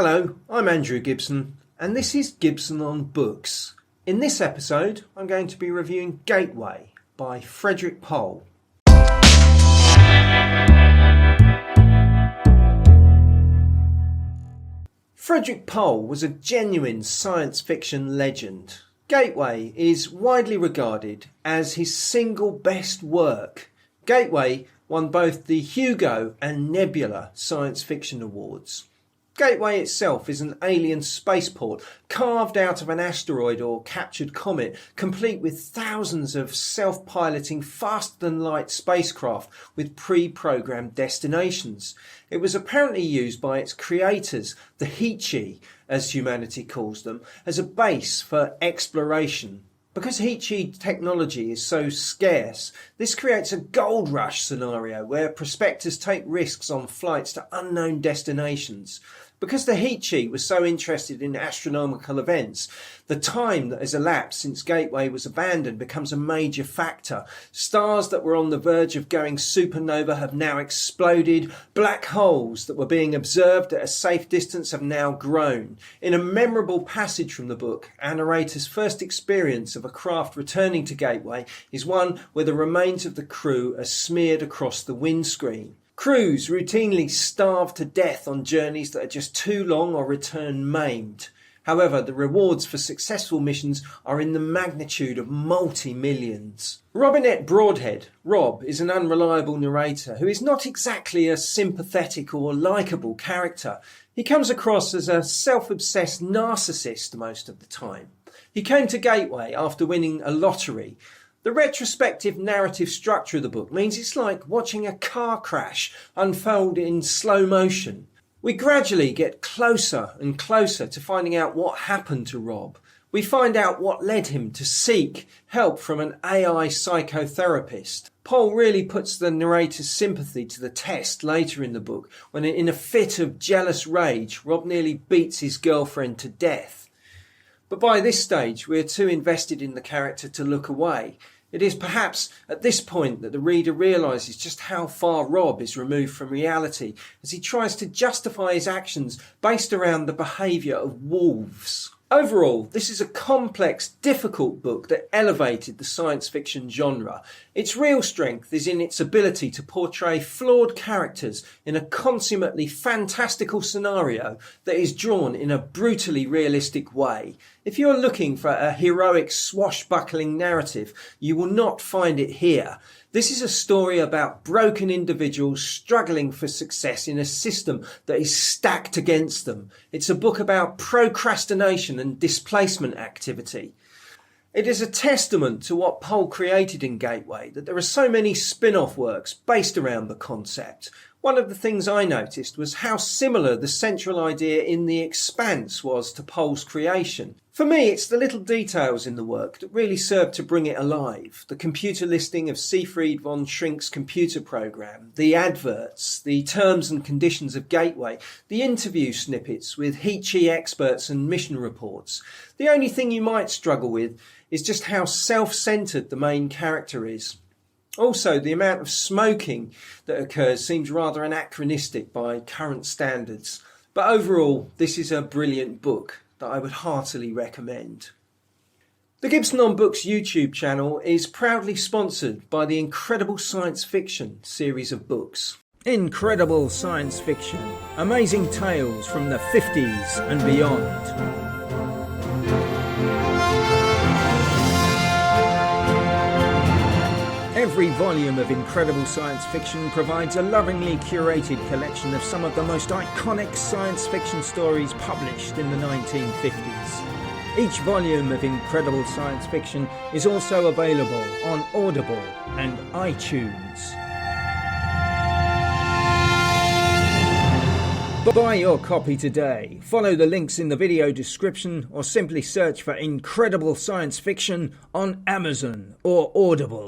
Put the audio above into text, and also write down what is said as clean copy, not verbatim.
Hello, I'm Andrew Gibson, and this is Gibson on Books. In this episode, I'm going to be reviewing Gateway by Frederik Pohl. Frederik Pohl was a genuine science fiction legend. Gateway is widely regarded as his single best work. Gateway won both the Hugo and Nebula Science Fiction Awards. Gateway itself is an alien spaceport carved out of an asteroid or captured comet, complete with thousands of self-piloting faster-than-light spacecraft with pre-programmed destinations. It was apparently used by its creators, the Hichi, as humanity calls them, as a base for exploration. Because Hichi technology is so scarce, this creates a gold rush scenario where prospectors take risks on flights to unknown destinations. Because the Hichi was so interested in astronomical events, the time that has elapsed since Gateway was abandoned becomes a major factor. Stars that were on the verge of going supernova have now exploded. Black holes that were being observed at a safe distance have now grown. In a memorable passage from the book, our narrator's first experience of a craft returning to Gateway is one where the remains of the crew are smeared across the windscreen. Crews routinely starve to death on journeys that are just too long or return maimed. However, the rewards for successful missions are in the magnitude of multi-millions. Robinette Broadhead, Rob, is an unreliable narrator who is not exactly a sympathetic or likeable character. He comes across as a self-obsessed narcissist most of the time. He came to Gateway after winning a lottery. The retrospective narrative structure of the book means it's like watching a car crash unfold in slow motion. We gradually get closer and closer to finding out what happened to Rob. We find out what led him to seek help from an AI psychotherapist. Pohl really puts the narrator's sympathy to the test later in the book when, in a fit of jealous rage, Rob nearly beats his girlfriend to death. But by this stage, we are too invested in the character to look away. It is perhaps at this point that the reader realises just how far Rob is removed from reality as he tries to justify his actions based around the behaviour of wolves. Overall, this is a complex, difficult book that elevated the science fiction genre. Its real strength is in its ability to portray flawed characters in a consummately fantastical scenario that is drawn in a brutally realistic way. If you're looking for a heroic, swashbuckling narrative, you will not find it here. This is a story about broken individuals struggling for success in a system that is stacked against them. It's a book about procrastination and displacement activity. It is a testament to what Pohl created in Gateway that there are so many spin-off works based around the concept. One of the things I noticed was how similar the central idea in The Expanse was to Pohl's creation. For me, it's the little details in the work that really serve to bring it alive. The computer listing of Siegfried von Schrink's computer program, the adverts, the terms and conditions of Gateway, the interview snippets with Hichi experts and mission reports. The only thing you might struggle with is just how self-centred the main character is. Also, the amount of smoking that occurs seems rather anachronistic by current standards. But overall, this is a brilliant book that I would heartily recommend. The Gibson on Books YouTube channel is proudly sponsored by the Incredible Science Fiction series of books. Incredible Science Fiction, amazing tales from the 50s and beyond. Every volume of Incredible Science Fiction provides a lovingly curated collection of some of the most iconic science fiction stories published in the 1950s. Each volume of Incredible Science Fiction is also available on Audible and iTunes. Buy your copy today. Follow the links in the video description or simply search for Incredible Science Fiction on Amazon or Audible.